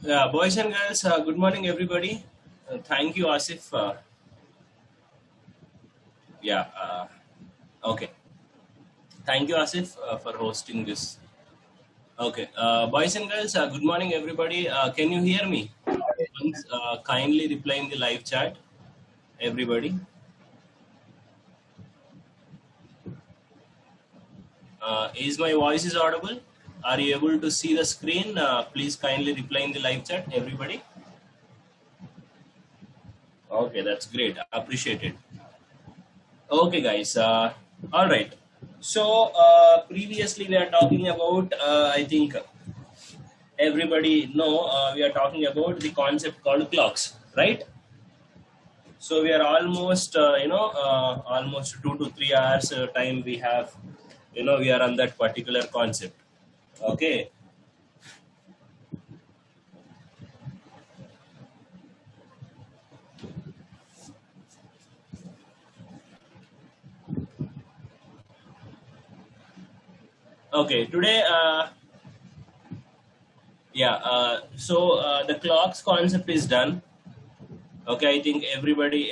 Yeah, boys and girls, good morning, everybody. Thank you, Asif. Yeah, okay. Thank you, Asif, for hosting this. Okay, boys and girls, good morning, everybody. Can you hear me? Once, kindly reply in the live chat, everybody. Is my voice is audible? Are you able to see the screen? Please kindly reply in the live chat, everybody. Okay, that's great. Appreciate it. Okay, guys. All right. So previously we are talking about. I think everybody know we are talking about the concept called clocks, right? So we are almost almost 2 to 3 hours time we have. We are on that particular concept. Okay. Okay. Today. Yeah. So the clocks concept is done. Okay, I think everybody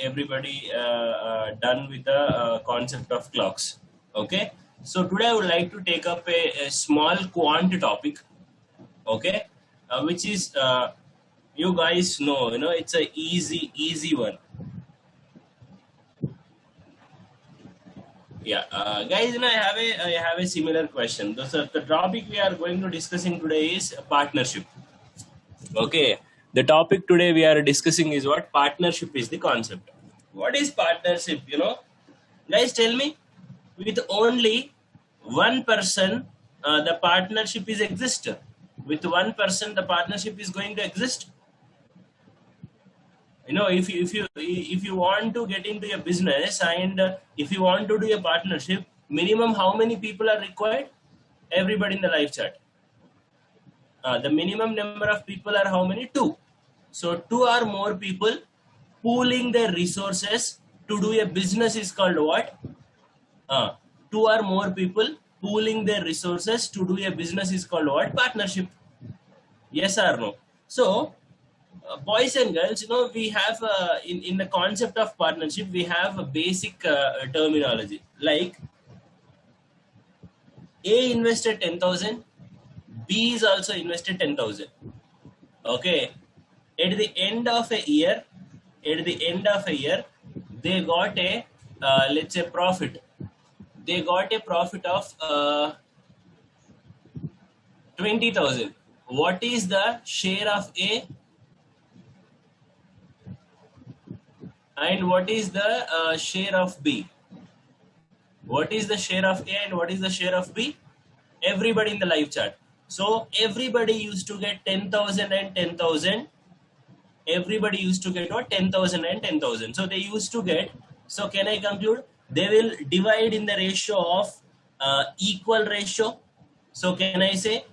done with the concept of clocks. Okay, so today I would like to take up a small quant topic. Okay, which is you guys know, it's a easy one. Yeah, guys, I have a similar question. The topic we are going to discussing today is partnership. Okay, the topic today we are discussing is what partnership is the concept. What is partnership? Guys, tell me, with only one person, the partnership is exist. With one person, the partnership is going to exist. If you want to get into a business and if you want to do a partnership, minimum how many people are required? Everybody in the live chat. The minimum number of people are how many? Two. So two or more people pooling their resources to do a business is called what? Uh, Two or more people pooling their resources to do a business is called what? Partnership. Yes or no? So, boys and girls, we have in the concept of partnership, we have a basic terminology like A invested 10,000, B is also invested 10,000. Okay, at the end of a year, they got a let's say profit. They got a profit of 20,000. What is the share of A and what is the share of B? What is the share of A and what is the share of B? Everybody in the live chat. So everybody used to get 10,000 and 10,000. Everybody used to get what? 10,000 and 10,000. So they used to get. So can I conclude? They will divide in the ratio of equal ratio. So can I say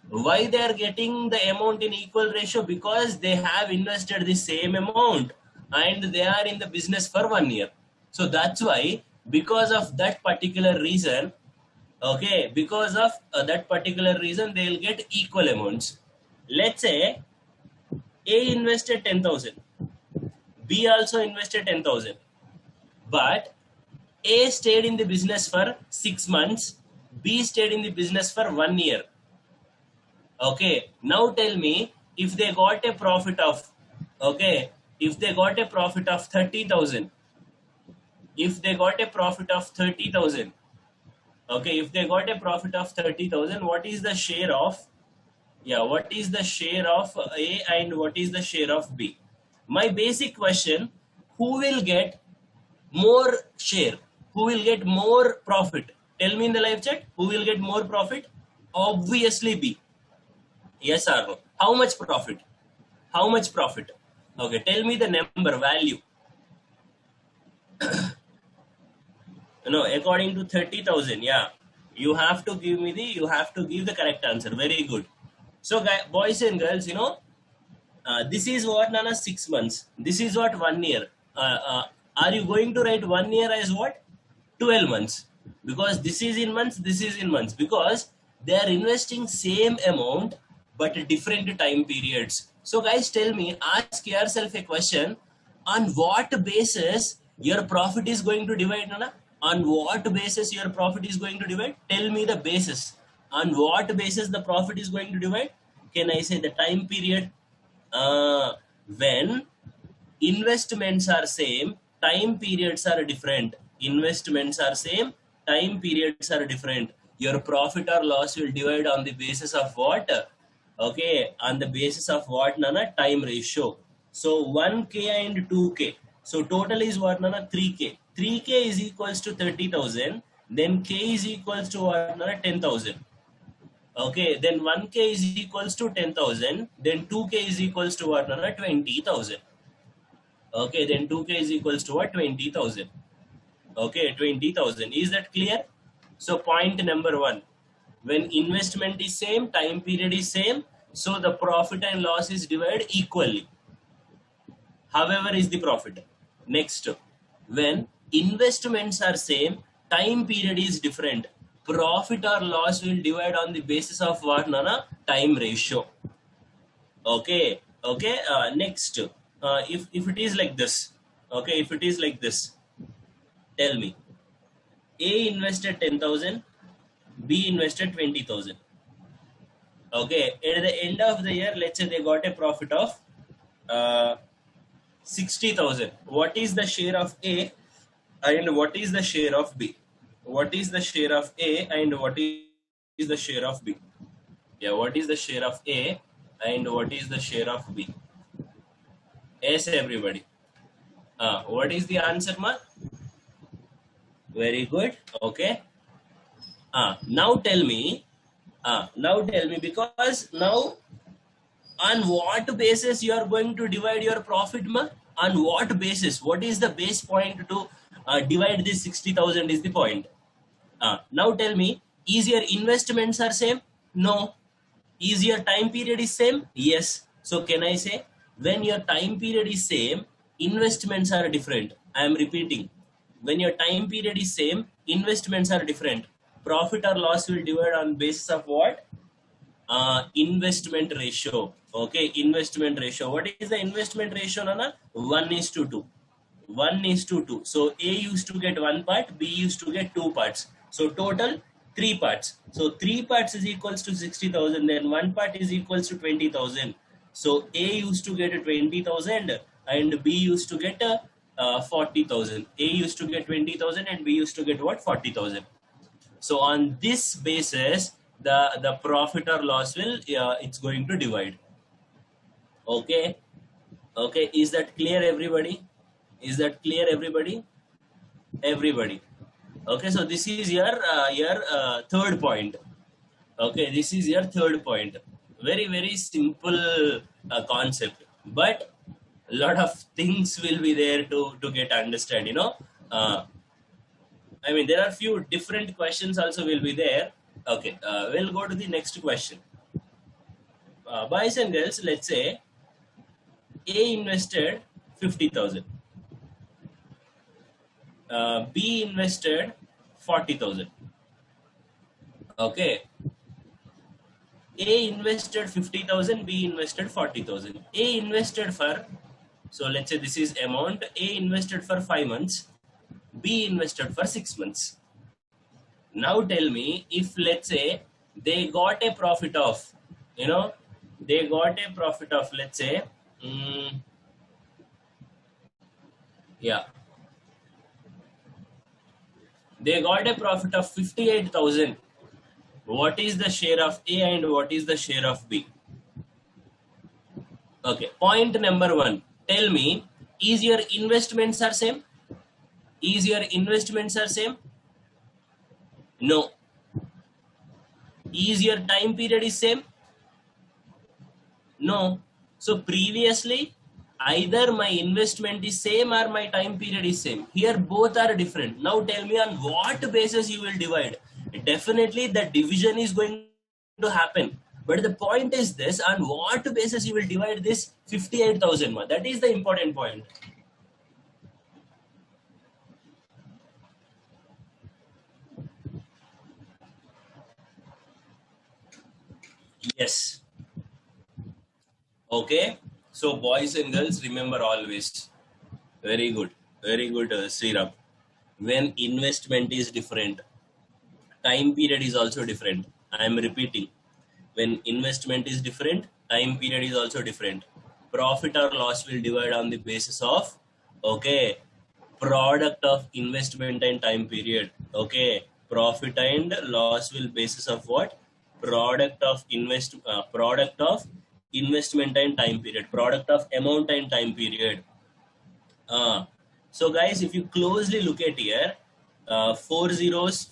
why they are getting the amount in equal ratio? Because they have invested the same amount and they are in the business for 1 year. So that's why, because of that particular reason, okay, because of that particular reason, they will get equal amounts. Let's say A invested 10,000, B also invested 10,000, but A stayed in the business for 6 months, B stayed in the business for 1 year. Okay, now tell me, if they got a profit of, okay, if they got a profit of 30,000, if they got a profit of 30,000, okay, if they got a profit of 30,000, what is the share of, yeah, what is the share of A and what is the share of B? My basic question, who will get more share? Who will get more profit? Tell me in the live chat, who will get more profit? Obviously B. Yes or no? How much profit? How much profit? Okay, tell me the number, value. According to 30,000, yeah. You have to give the correct answer. Very good. So, boys and girls, this is what, Nana, 6 months. This is what 1 year. Are you going to write 1 year as what? 12 months. Because this is in months, this is in months. Because they are investing same amount, but different time periods. So guys, tell me, ask yourself a question: on what basis your profit is going to divide, Nana? On what basis your profit is going to divide? Tell me the basis. On what basis the profit is going to divide? Can I say the time period? When investments are same, time periods are different. Investments are same, time periods are different. Your profit or loss will divide on the basis of what? Okay, on the basis of what, Nana? Time ratio. So 1k and 2k. So total is what, Nana? 3k. 3k is equals to 30,000. Then k is equals to what, Nana? 10,000. Okay, then 1k is equals to 10,000. Then 2k is equals to what, Nana? 20,000. Okay, then 2k is equals to what? 20,000. Okay, 20,000. Is that clear? So point number one, when investment is same, time period is same, so the profit and loss is divided equally. However is the profit. Next, when investments are same, time period is different, profit or loss will divide on the basis of what, Nana? Time ratio. Okay, okay. Next, if it is like this, okay, if it is like this, tell me, A invested 10,000, B invested 20,000. Okay, at the end of the year, let's say they got a profit of 60,000. What is the share of A and what is the share of B? What is the share of A and what is the share of B? Yeah, what is the share of A and what is the share of B? Yes, everybody. What is the answer, ma? Very good. Okay. Now tell me, because now on what basis you are going to divide your profit, ma? On what basis? What is the base point to divide this 60,000 is the point. Now tell me, is your investments are same? No. Is your time period is same? Yes. So can I say, when your time period is same, investments are different? I am repeating. When your time period is same, investments are different. Profit or loss will divide on basis of what? Investment ratio. Okay, investment ratio. What is the investment ratio, Nana? 1:2. 1:2. So A used to get one part, B used to get two parts. So total three parts. So three parts is equals to 60,000. Then one part is equals to 20,000. So A used to get 20,000 and B used to get 40,000. A used to get 20,000 and B used to get what? 40,000. So on this basis, the profit or loss will it's going to divide. Okay, okay. Is that clear, everybody? Is that clear, everybody? Everybody. Okay, so this is your third point. Okay, this is your third point. Very simple concept, but a lot of things will be there to get understand. I mean, there are few different questions also will be there. Okay, we'll go to the next question. Boys and girls, let's say A invested 50,000. B invested 40,000. Okay. A invested 50,000, B invested 40,000. A invested for, so let's say this is amount, A invested for 5 months, B invested for 6 months. Now tell me, if let's say they got a profit of, they got a profit of, let's say, yeah, they got a profit of 58,000. What is the share of A and what is the share of B? Okay, point number one. Tell me, is your investments are same? Is your investments are same? No. Is your time period is same? No. So previously, either my investment is same or my time period is same. Here both are different. Now tell me, on what basis you will divide? Definitely the division is going to happen. But the point is this, on what basis you will divide this 58,000? That is the important point. Yes. Okay, so boys and girls, remember always. Very good, Srirab. When investment is different, time period is also different. I am repeating. When investment is different, time period is also different. Profit or loss will divide on the basis of, okay, product of investment and time period. Okay, profit and loss will basis of what? Product of investment and time period. Product of amount and time period. So guys, if you closely look at here, four zeros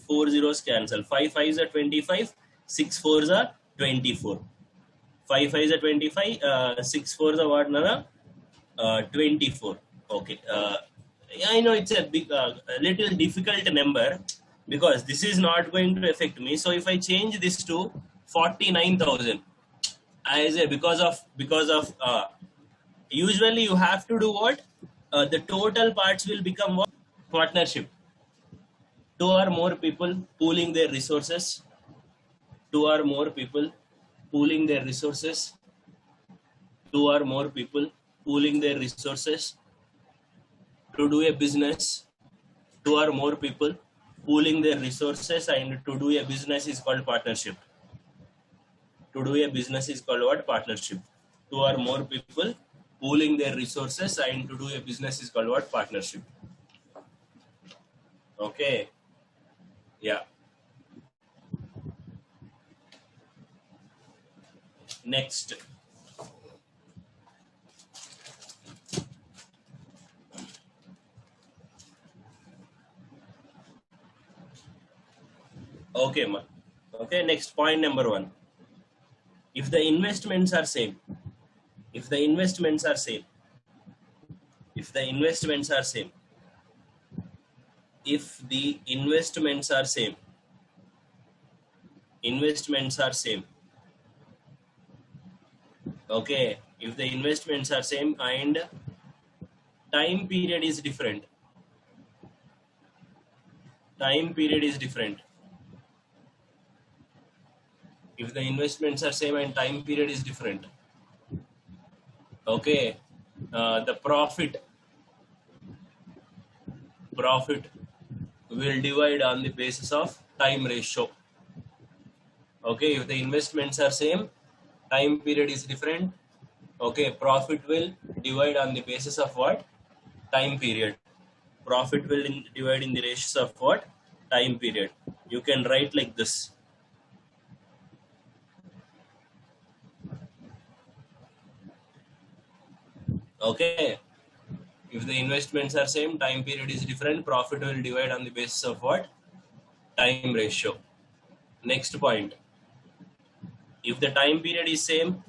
cancel. 5 fives are 25, 6 fours are 24. 5 fives are 25, 6 fours are what, Nana? 24. Okay. I know it's a little difficult number because this is not going to affect me. So if I change this to 49,000, I say because of usually you have to do what? The total parts will become what? Partnership. Two or more people pooling their resources. Two or more people pooling their resources. Two or more people pooling their resources to do a business. Two or more people pooling their resources and to do a business is called partnership. To do a business is called what? Partnership. Two or more people pooling their resources and to do a business is called what? Partnership. Okay. Yeah. Next. Okay, ma. Okay, next point number 1. If the investments are same, if the investments are same, if the investments are same, if the investments are same, investments are same. Okay, if the investments are same and time period is different, time period is different. If the investments are same and time period is different, okay, the profit will divide on the basis of time ratio. Okay, if the investments are same, time period is different, okay, profit will divide on the basis of what? Time period. Profit will divide in the ratios of what? Time period. You can write like this. Okay, if the investments are same, time period is different, profit will divide on the basis of what? Time ratio. Next point. If the time period is same,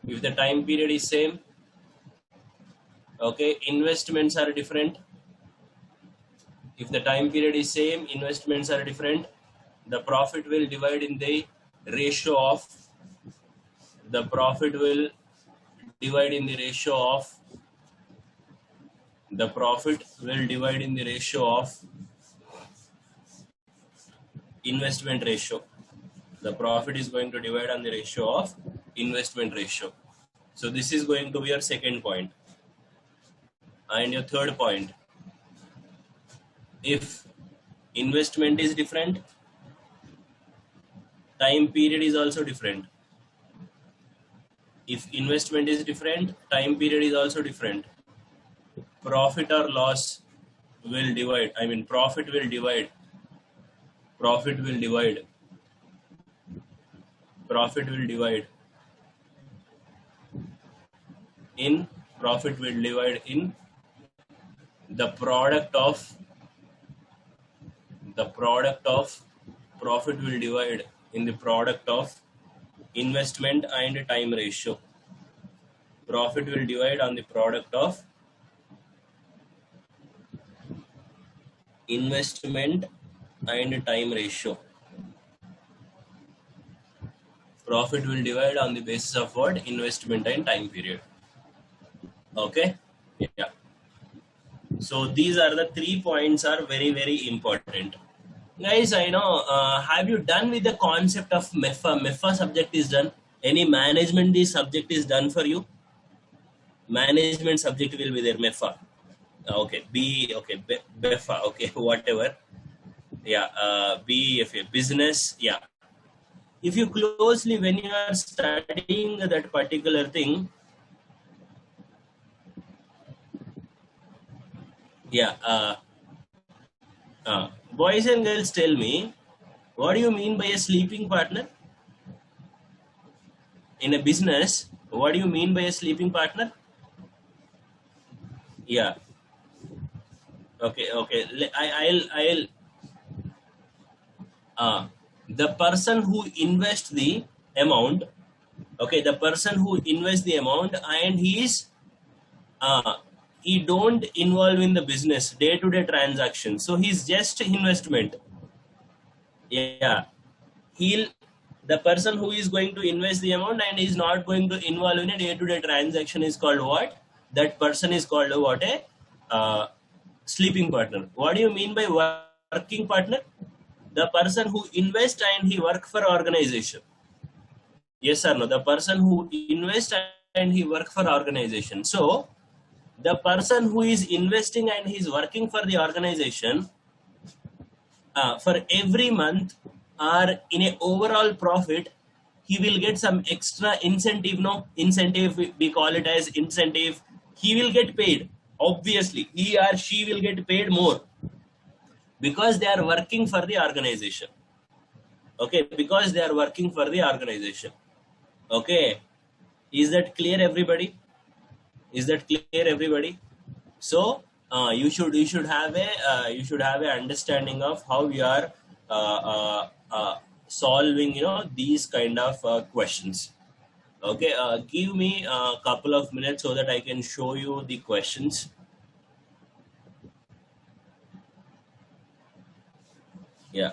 if the time period is same, okay, investments are different. If the time period is same, investments are different, the profit will divide in the ratio of, the profit will divide in the ratio of, the profit will divide in the ratio of investment ratio. The profit is going to divide on the ratio of investment ratio. So this is going to be your second point. And your third point, if investment is different, time period is also different. If investment is different, time period is also different. Profit or loss will divide. I mean, profit will divide. Profit will divide. Profit will divide in, profit will divide in the product of, profit will divide in the product of investment and time ratio. Profit will divide on the product of investment and time ratio. Profit will divide on the basis of what? Investment and time period. Okay? Yeah. So these are the 3 points are very, very important. Guys, I know, have you done with the concept of MEFA? MEFA subject is done. Any management the subject is done for you? Management subject will be there, MEFA. Okay, B, okay, BEFA, okay, whatever. Yeah, BFA, business, yeah. If you closely, when you are studying that particular thing, yeah, boys and girls, tell me, what do you mean by a sleeping partner? In a business, what do you mean by a sleeping partner? Yeah, okay, okay. Uh, the person who invests the amount, okay, the person who invests the amount and uh, he don't involve in the business day-to-day transaction. So he's just investment. Yeah, he'll the person who is going to invest the amount and is not going to involve in a day-to-day transaction is called what? That person is called what? A sleeping partner. What do you mean by working partner? The person who invests and he work for organization. Yes or no? The person who invests and he work for organization. So the person who is investing and he's working for the organization, for every month or in a overall profit, he will get some extra incentive. No incentive, we call it as incentive. He will get paid. Obviously he or she will get paid more because they are working for the organization. Okay, because they are working for the organization. Okay, is that clear, everybody? Is that clear, everybody? So you should have a understanding of how we are solving these kind of questions. Okay, give me a couple of minutes so that I can show you the questions. Yeah.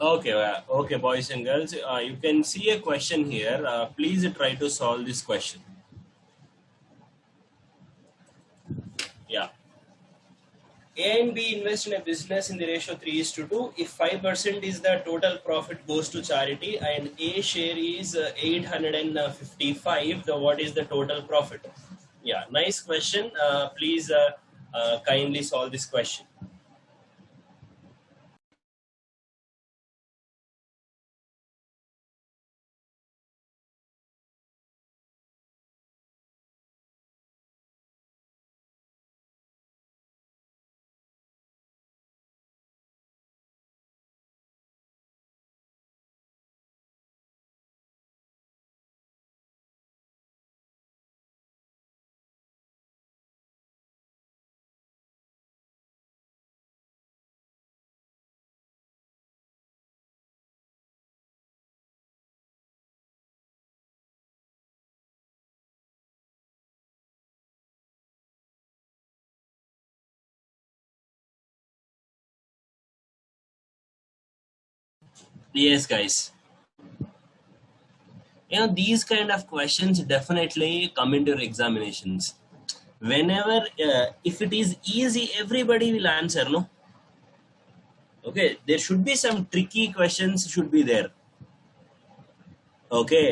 Okay, okay, boys and girls, you can see a question here. Please try to solve this question. Yeah. A and B invest in a business in the ratio 3:2. If 5% is the total profit goes to charity and A share is 855, then what is the total profit? Yeah, nice question. Please kindly solve this question. Yes, guys. These kind of questions definitely come into your examinations. Whenever, if it is easy, everybody will answer, no? Okay, there should be some tricky questions should be there. Okay.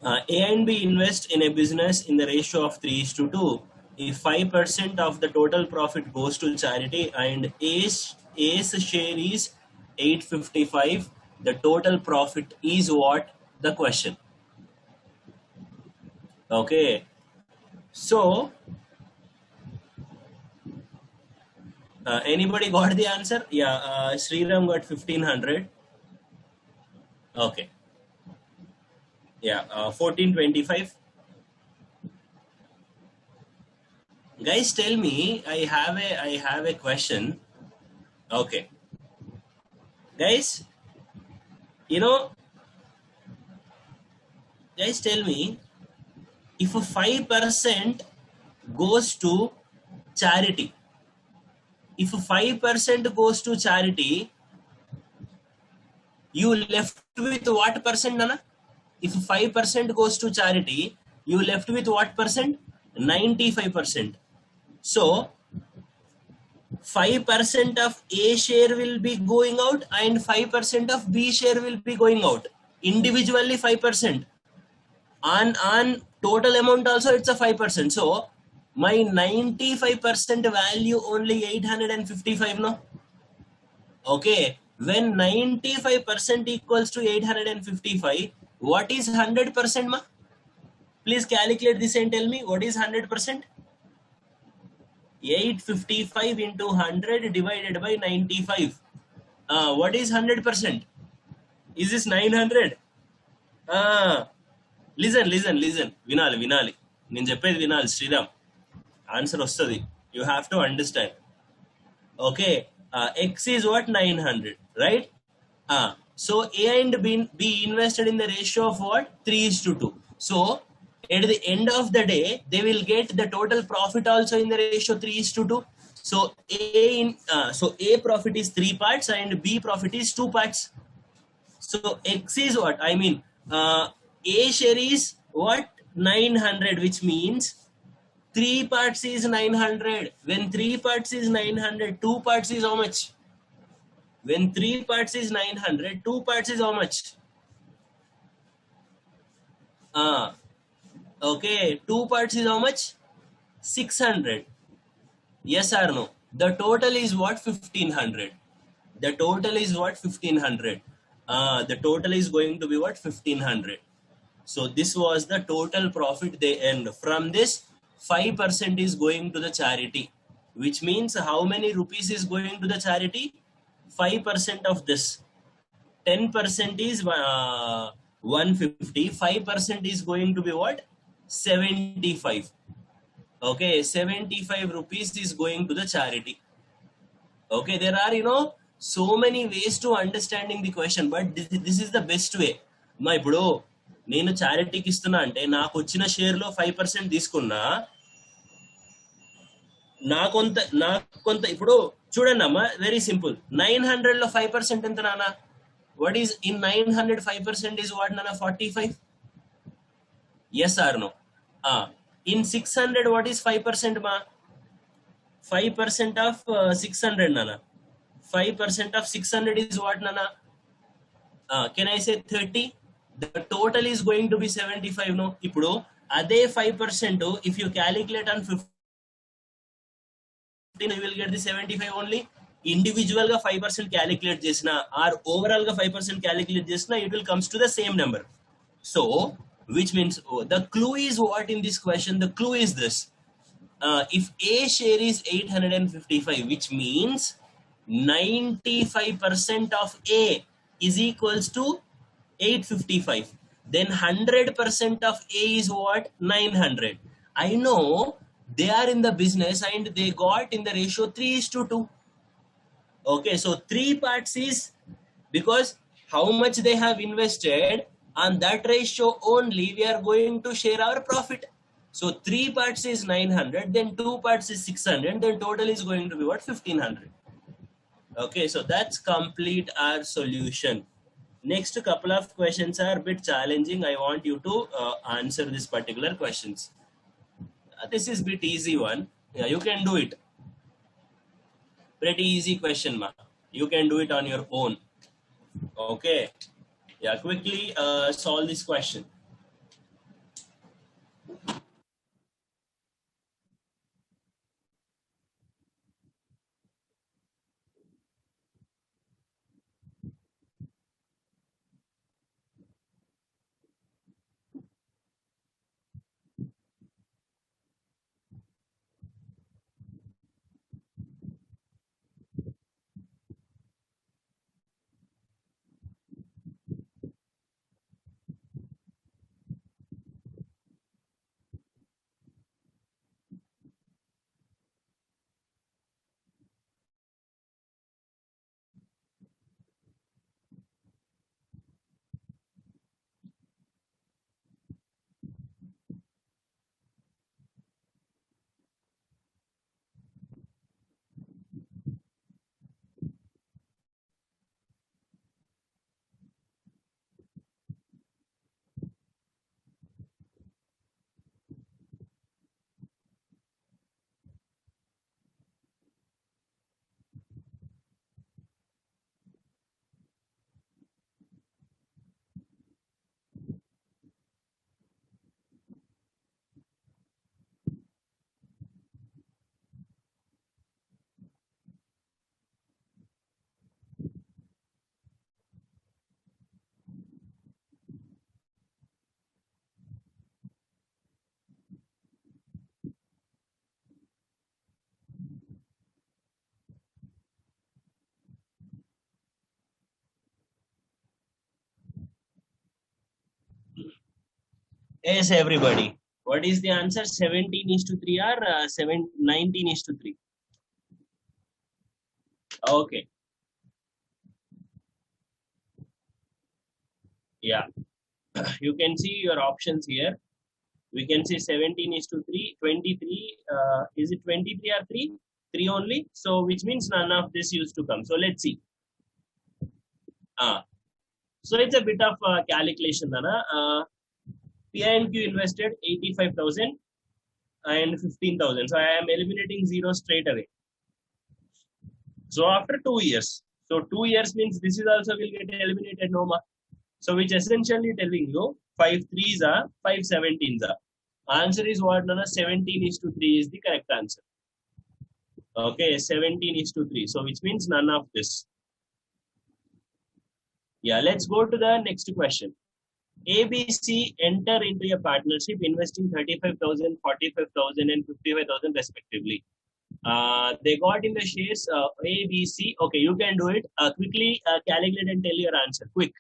A and B invest in a business in the ratio of 3:2. If 5% of the total profit goes to charity and A's share is 855, the total profit is what? The question. Okay. So, anybody got the answer? Yeah, Sriram got 1500. Okay. Yeah, 1425. Guys, tell me. I have a question. Okay, guys. You know, guys, tell me if a 5% goes to charity. If 5% goes to charity, you left with what percent, Nana? If 5% goes to charity, you left with what percent? 95%. So 5% of A share will be going out and 5% of B share will be going out. Individually 5%. On total amount also it's a 5%. So my 95% value only 855, no? Okay. When 95% equals to 855, what is 100%, ma? Please calculate this and tell me what is 100%? 855 into 100 divided by 95. What is 100%? Is this 900? Listen. Vinali. నేను చెప్పేది వినాలి Sriram. Answer వస్తుంది. You have to understand. Okay. X is what? 900, right? So A and B invested in the ratio of what? 3:2. So at the end of the day, they will get the total profit also in the ratio 3:2. So A profit is 3 parts and B profit is 2 parts. So X is what? I mean, A share is what? 900, which means 3 parts is 900. When 3 parts is 900, 2 parts is how much? When 3 parts is 900, 2 parts is how much? Okay, 2 parts is how much? 600. Yes or no? The total is what? 1500. The total is what? 1500. The total is going to be what? 1500. So this was the total profit they earned. From this, 5% is going to the charity, which means how many rupees is going to the charity? 5% of this. 10% is 150. 5% is going to be what? 75. Okay, 75 rupees is going to the charity. Okay, there are so many ways to understanding the question, but this is the best way. మా ఇప్పుడు నేను చారిటీకి ఇస్తున్నా అంటే నాకు వచ్చిన share లో 5% తీసుకున్నా నాకు కొంత ఇప్పుడు చూడండి అమ్మా, వెరీ సింపుల్. 900 లో 5% ఎంత నాన్న? What is in 900 5% is what నాన్న? 45. Yes or no? In 600 what is 5% మా? 5% ఆఫ్ 600 నాన్న. 5% of 600 is what nana? Can I say 30? The total is going to be 75 no? Ipudu అదే 5% if you calculate on 15 you will get the 75 only. Individual గా 5% calculate చేసిన or overall గా 5% calculate చేసిన it will comes to the same number. So which means the clue is what in this question? The clue is this. If A share is 855, which means 95% of A is equals to 855. Then 100% of A is what? 900. I know they are in the business and they got in the ratio 3:2. Okay, so three parts is because how much they have invested, on that ratio only we are going to share our profit. So three parts is 900, then two parts is 600, then total is going to be what? 1500. Okay, so that's complete our solution. Next couple of questions are a bit challenging. I want you to answer this particular questions. This is bit easy one. Yeah, you can do it. Pretty easy question ma. You can do it on your own. Okay. Yeah, quickly solve this question. Yes, everybody. What is the answer? 17:3 or 19:3? Okay. Yeah. You can see your options here. We can say 17:3, 23. Is it 23 or 3? 3 only. So which means none of this used to come. So let's see. So it's a bit of calculation. Nana. PINQ invested 85,000 and 15,000. So I am eliminating zero straight away. So after 2 years. So 2 years means this is also will get eliminated, no ma. So which essentially telling you 5 threes are 5 17s are. Answer is what? Nana? 17:3 is the correct answer. Okay, 17:3. So which means none of this. Yeah, let's go to the next question. ABC enter into a partnership investing 35,000, 45,000 and 55,000 respectively. They got in the shares ABC. Okay, you can do it. Quickly calculate and tell your answer. Quick.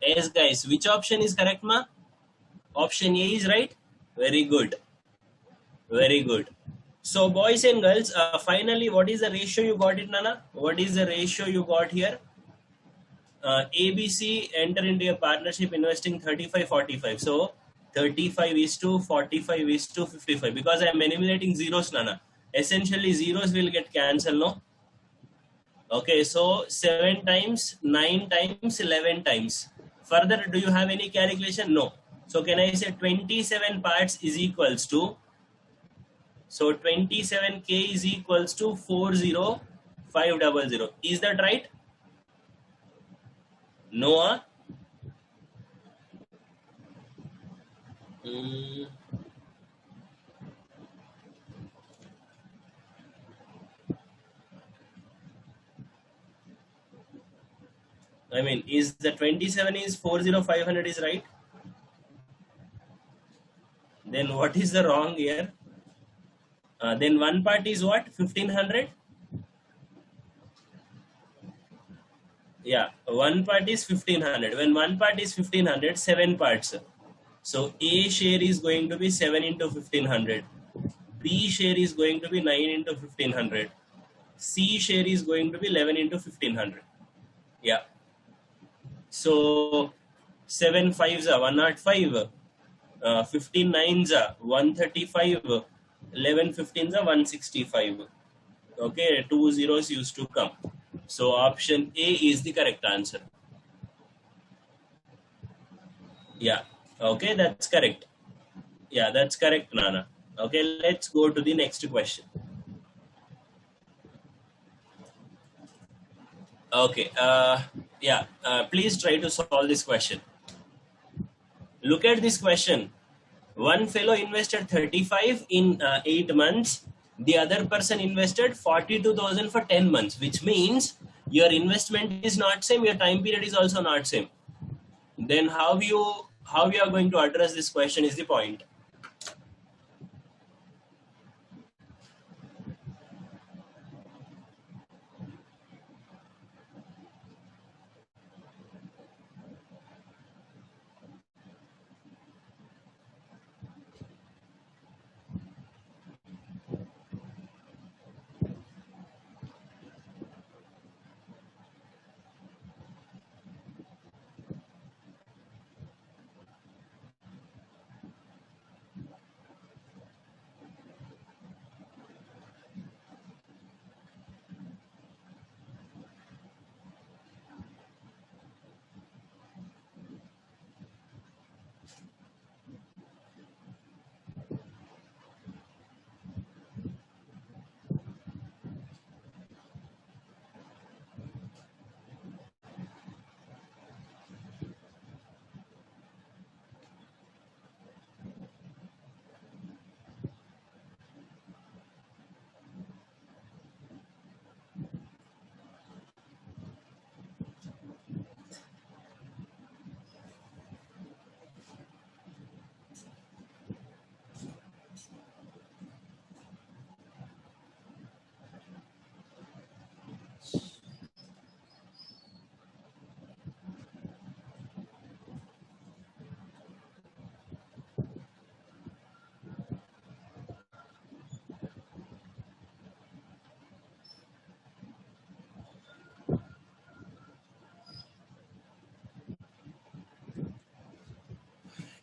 Yes, guys. Which option is correct, ma? Option A is right. Very good. Very good. So, boys and girls, finally, what is the ratio you got it, Nana? What is the ratio you got here? ABC enter into a partnership investing 35-45. So, 35 is to 45 is to 55. Because I am eliminating zeros, Nana. Essentially, zeros will get cancelled, no? Okay, so 7 times, 9 times, 11 times. Further, do you have any calculation? No. So, can I say 27 parts is equals to, so 27K is equals to 40500. Is that right? No? Mm, I mean, is the 27 is 40500 is right? Then what is the wrong here? Then one part is what? 1500? Yeah, one part is 1500. When one part is 1500, 7 parts. So A share is going to be 7 into 1500. B share is going to be 9 into 1500. C share is going to be 11 into 1500. Yeah. So 7 fives are 105. 15 nines are 135. 11 15s are 165. Okay, 2 zeros used to come. So option A is the correct answer. Yeah. Okay, that's correct. Yeah, that's correct, Nana. Okay, let's go to the next question. Okay, yeah, please try to solve this question. Look at this question. One fellow invested 35 in 8 months. The other person invested 42,000 for 10 months, which means your investment is not same, your time period is also not same. Then how you are going to address this question is the point.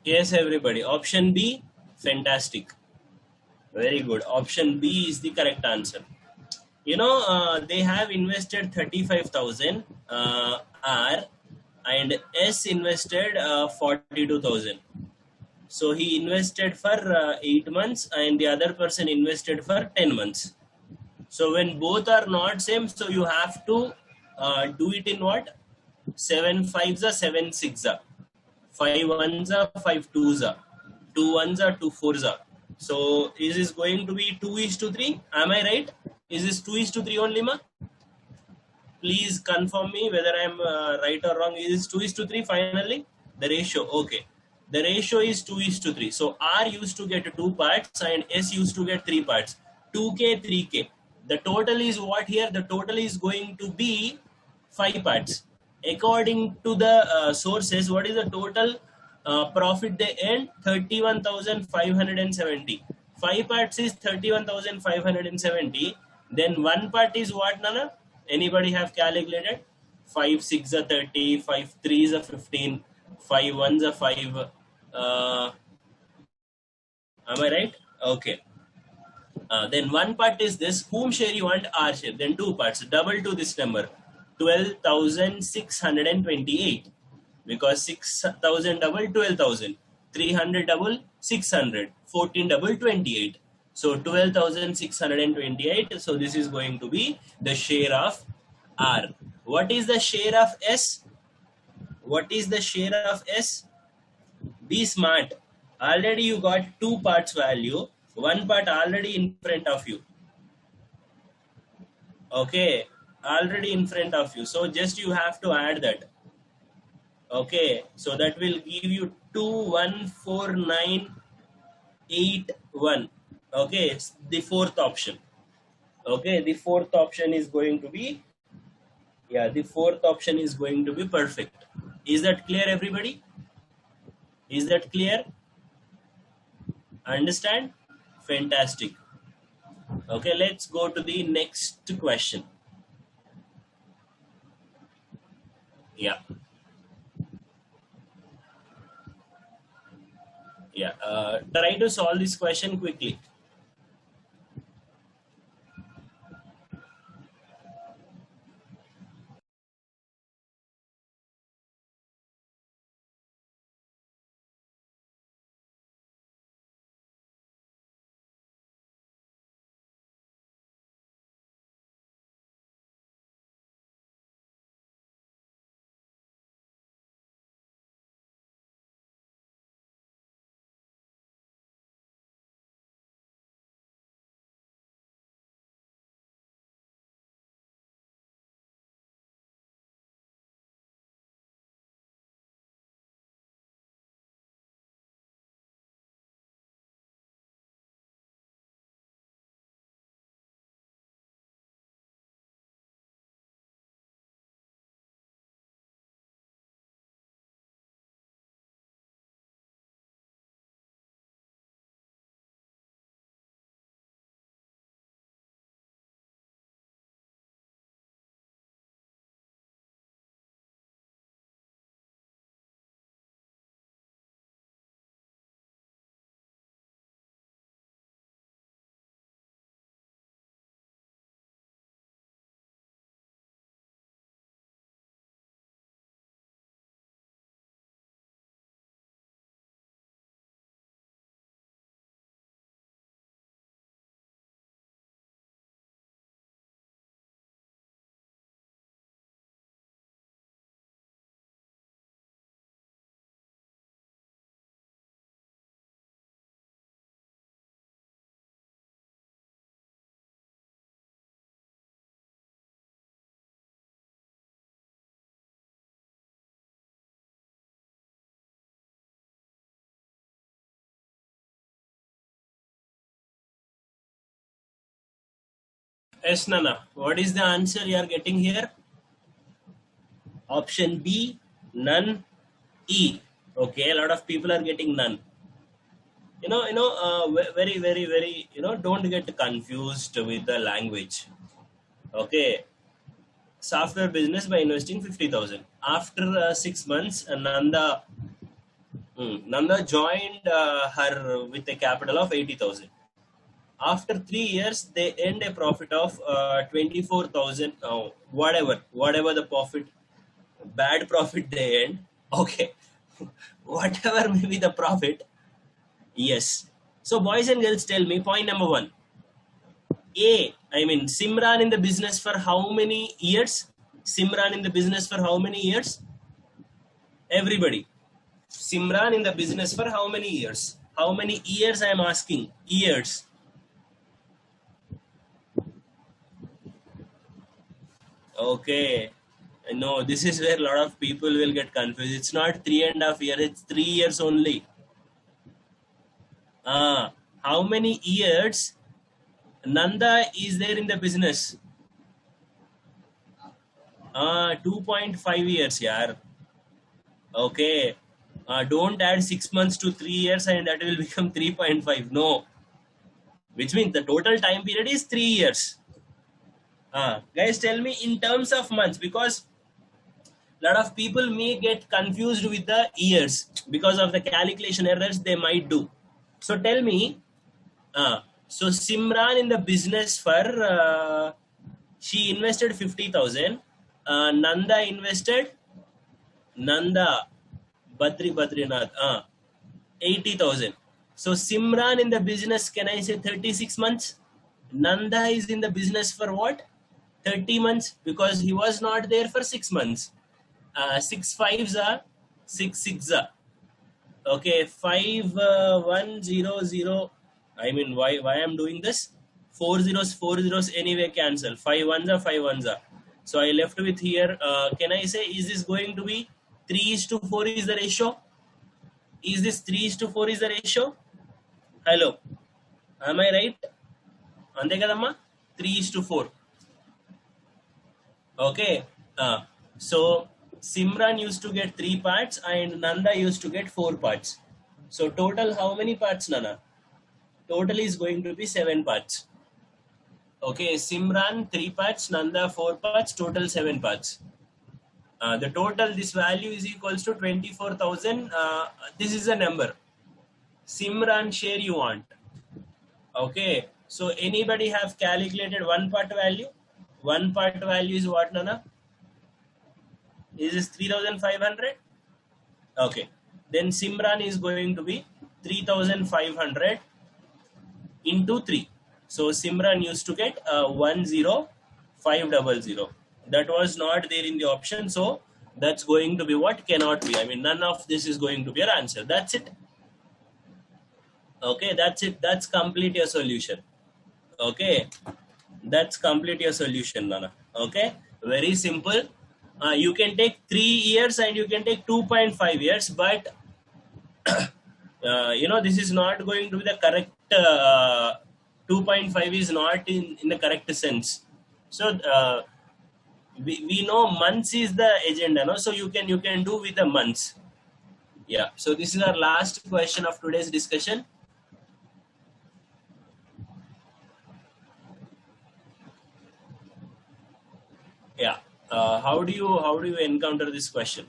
Yes, everybody. Option B, fantastic. Very good. Option B is the correct answer. They have invested 35,000 R and S invested 42,000. So he invested for 8 months and the other person invested for 10 months. So when both are not same, so you have to do it in what? 7 fives are 7 six are. 5 ones are 5 twos are. 2 ones are 2 fours are. So is this going to be 2:3? Am I right? Is this 2:3 only, ma? Please confirm me whether I am right or wrong. Is this 2:3 finally? The ratio, okay. The ratio is 2:3. So R used to get 2 parts and S used to get 3 parts. 2K, 3K. The total is what here? The total is going to be 5 parts. according to the sources, what is the total profit they earned? 31,570. 5 parts is 31,570. Then 1 part is what, Nana? Anybody have calculated? 5 6 are 30, 5 3 are 15, 5 1s are 5. Am I right? Okay. Then 1 part is this, whom share you want? R share. Then 2 parts, double to this number, 12,628, because 6,000 double 12,000, 300 double 600, 14 double 28. So 12,628. So this is going to be the share of R. What is the share of S? What is the share of S? Be smart. Already you got 2 parts value, 1 part already in front of you. Okay, already in front of you. So just you have to add that. Okay, so that will give you 2,14981. Okay, it's the 4th option. Okay, the 4th option is going to be, yeah, the 4th option is going to be perfect. Is that clear, everybody? Is that clear? Understand? Fantastic. Okay, let's go to the next question. Yeah. Yeah. Try to solve this question quickly. Yes, Nana. What is the answer you are getting here? Option B, none. E. Okay, a lot of people are getting none. Very, very, very, don't get confused with the language. Okay, software business by investing 50,000. After 6 months, Nanda joined her with a capital of 80,000. After 3 years, they earned a profit of 24,000. Whatever the profit, bad profit they earned. Okay, whatever may be the profit. Yes. So, boys and girls, tell me point number 1. I mean, Simran in the business for how many years? Simran in the business for how many years? Everybody. Simran in the business for how many years? How many years I am asking? Years. Okay. No, this is where a lot of people will get confused. It's not 3.5 years, it's 3 years only. How many years Nanda is there in the business? 2.5 years, yaar. Okay. Don't add 6 months to 3 years and that will become 3.5. No. Which means the total time period is 3 years. Guys, tell me in terms of months, because a lot of people may get confused with the years because of the calculation errors they might do. So tell me, so Simran in the business for, she invested 50,000. Nanda Badrinath, 80,000. So Simran in the business, can I say 36 months? Nanda is in the business for what? 30 months, because he was not there for 6 months. 6 fives are 6 six are. Okay, 5100. I mean, why I'm doing this? 4 zeros anyway cancel. 5 ones are 5 ones are. So I left with here. Can I say, is this going to be 3:4 is the ratio? Is this 3:4 is the ratio? Hello, am I right? Ante kadamma? 3:4. Okay. So Simran used to get 3 parts and Nanda used to get 4 parts. So total how many parts, Nana? Total is going to be 7 parts. Okay, Simran 3 parts, Nanda 4 parts, total 7 parts. The total, this value is equals to 24,000. This is a number. Simran share you want. Okay, so anybody have calculated 1 part value? 1 part value is what, Nana? Is this 3,500? Okay, then Simran is going to be 3,500 into 3. So Simran used to get 10500. That was not there in the option, so that's going to be what? Cannot be. I mean, none of this is going to be your answer. That's it. Okay, that's it. That's complete your solution. Okay, that's complete your solution, Nana. Okay, very simple. You can take 3 years and you can take 2.5 years, but this is not going to be the correct. 2.5 is not in the correct sense. So we know months is the agenda, no? So you can do with the months. Yeah. So this is our last question of today's discussion. Yeah. How do you encounter this question?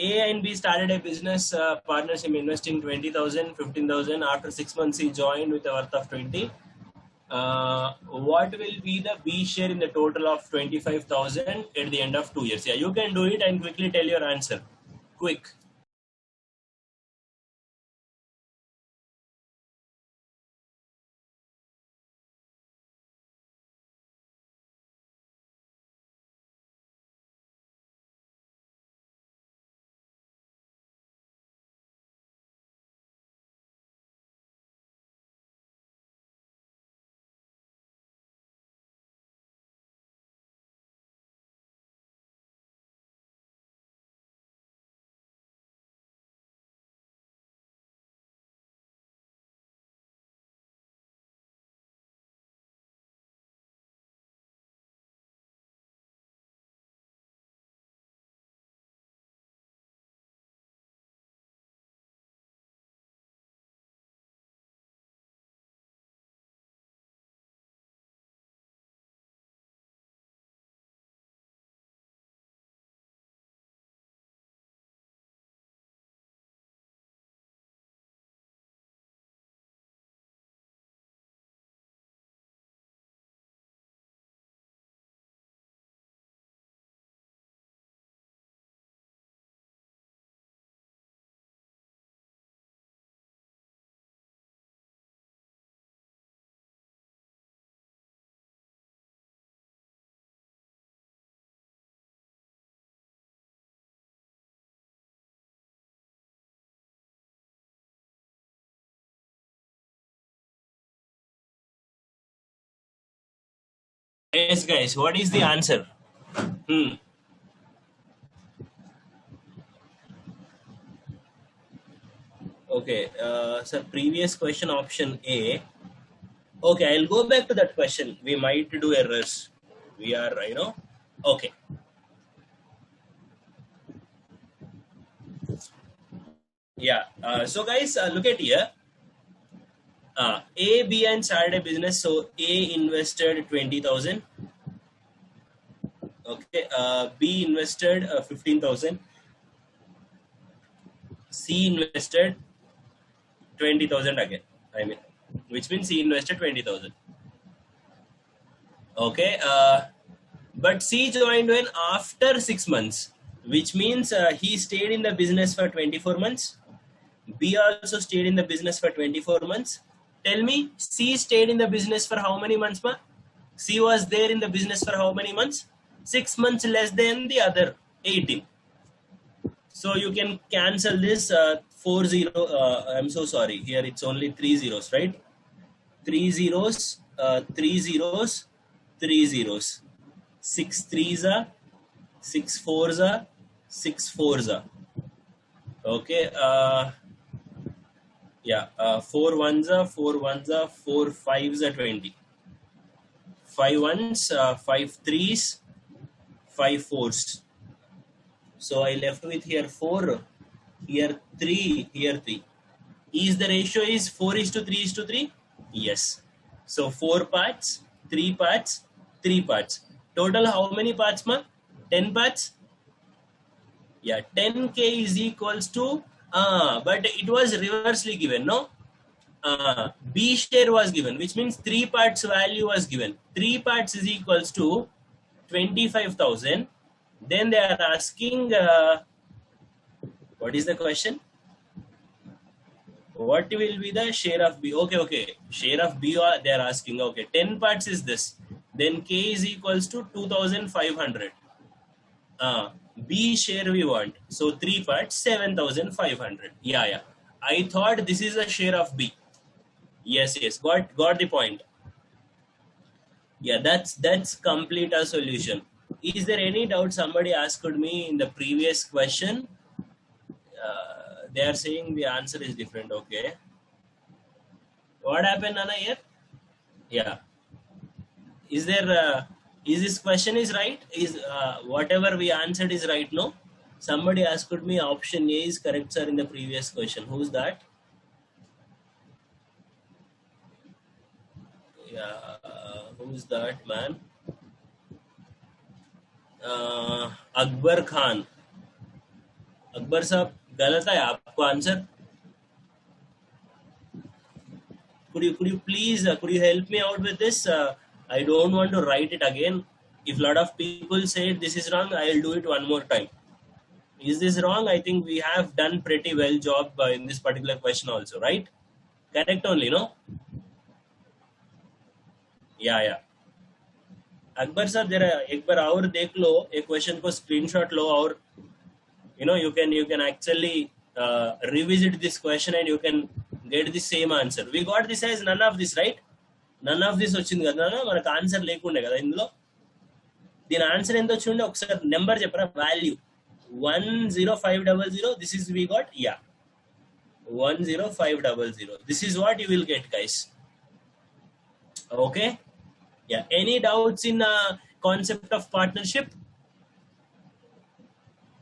A and B started a business partnership investing 20,000, 15,000. After 6 months, he joined with a worth of 20. What will be the B share in the total of 25,000 at the end of 2 years? Yeah, you can do it and quickly tell your answer. Quick. Yes, guys. What is the answer? Okay. So previous question, option A. Okay, I'll go back to that question. We might do errors. We are, Okay. Yeah. So guys, look at here. A, B, and started a business. So A invested 20,000. Okay. B invested 15,000. C invested 20,000 again. I mean, which means C invested 20,000. Okay. But C joined when after 6 months, which means he stayed in the business for 24 months. B also stayed in the business for 24 months. Tell me, C stayed in the business for how many months, ma? C was there in the business for how many months? 6 months less than the other 18. So you can cancel this 40. I'm so sorry. Here it's only 3 zeros, right? 3 zeros, 3 zeros, 3 zeros. 6 3s are 6 4s are 6 4s are. Okay. Yeah. 4 1s are 4 1s are 4 5s are 20. 5 1s, 5 3s, 5 4s. So I left with here 4, here 3, here 3. Is the ratio is 4 is to 3 is to 3? Yes. So 4 parts, 3 parts, 3 parts. Total how many parts, ma? 10 parts? Yeah, 10K is equals to, but it was reversely given, no? B share was given, which means 3 parts value was given. 3 parts is equals to 25,000. Then they are asking, what is the question? What will be the share of B? Okay. Share of B they are asking. Okay, 10 parts is this. Then K is equals to 2,500. B share we want. So 3 parts, 7,500. Yeah. I thought this is a share of B. Yes. Got the point. Yeah, that's complete a solution. Is there any doubt? Somebody asked me in the previous question. They are saying the answer is different. Okay. What happened, Anna, here? Yeah. Is there, is this question is right? Is whatever we answered is right? No? Somebody asked me option A is correct, sir, in the previous question. Who's that? Yeah. Who's that, man? Akbar Khan. Akbar साहब गलत है आपको answer. Could you please could you help me out with this? I don't want to write it again. If a lot of people say this is wrong, I'll do it one more time. Is this wrong? I think we have done pretty well job in this particular question also, right? Correct only, no? Yeah. Akbar साहब जरा एक बार और देख लो, एक question को screenshot लो और you can actually revisit this question and you can get the same answer. We got this as none of this, right? None of this వచ్చింది కదా, మనకు ఆన్సర్ లేకుండే కదా ఇందులో. దీని ఆన్సర్ ఎంత వచ్చిండే ఒకసారి నెంబర్ చెప్పరా? Value 10500. This is we got, yeah, 10500. This is what you will get, guys. Okay. Yeah. Any doubts in concept of partnership?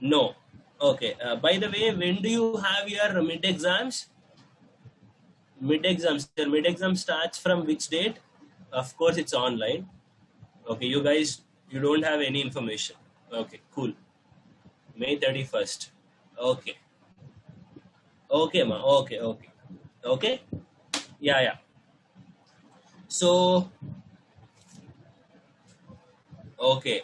No. Okay. By the way, when do you have your mid exams? Your mid exam starts from which date? Of course, it's online. Okay, you guys, you don't have any information. Okay, cool. May 31st. Okay, ma. Okay. Yeah. So, okay,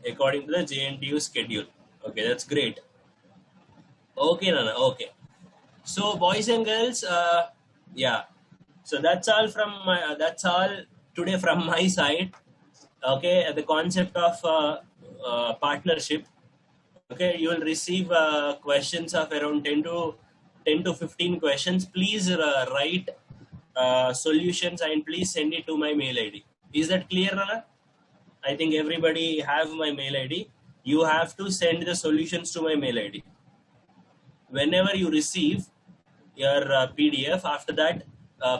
according to the JNTU schedule. Okay, that's great. Okay, Nana. Okay. So, boys and girls, yeah. So that's all from my. That's all today from my side. Okay, the concept of partnership. Okay, you will receive questions of around 10 to 15 questions. Please write solutions and please send it to my mail ID. Is that clear, Nana? I think everybody have my mail ID. You have to send the solutions to my mail ID. Whenever you receive your PDF, after that,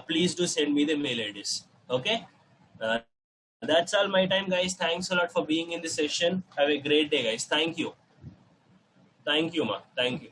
please do send me the mail IDs. Okay. That's all my time, guys. Thanks a lot for being in this session. Have a great day, guys. Thank you. Thank you, ma. Thank you.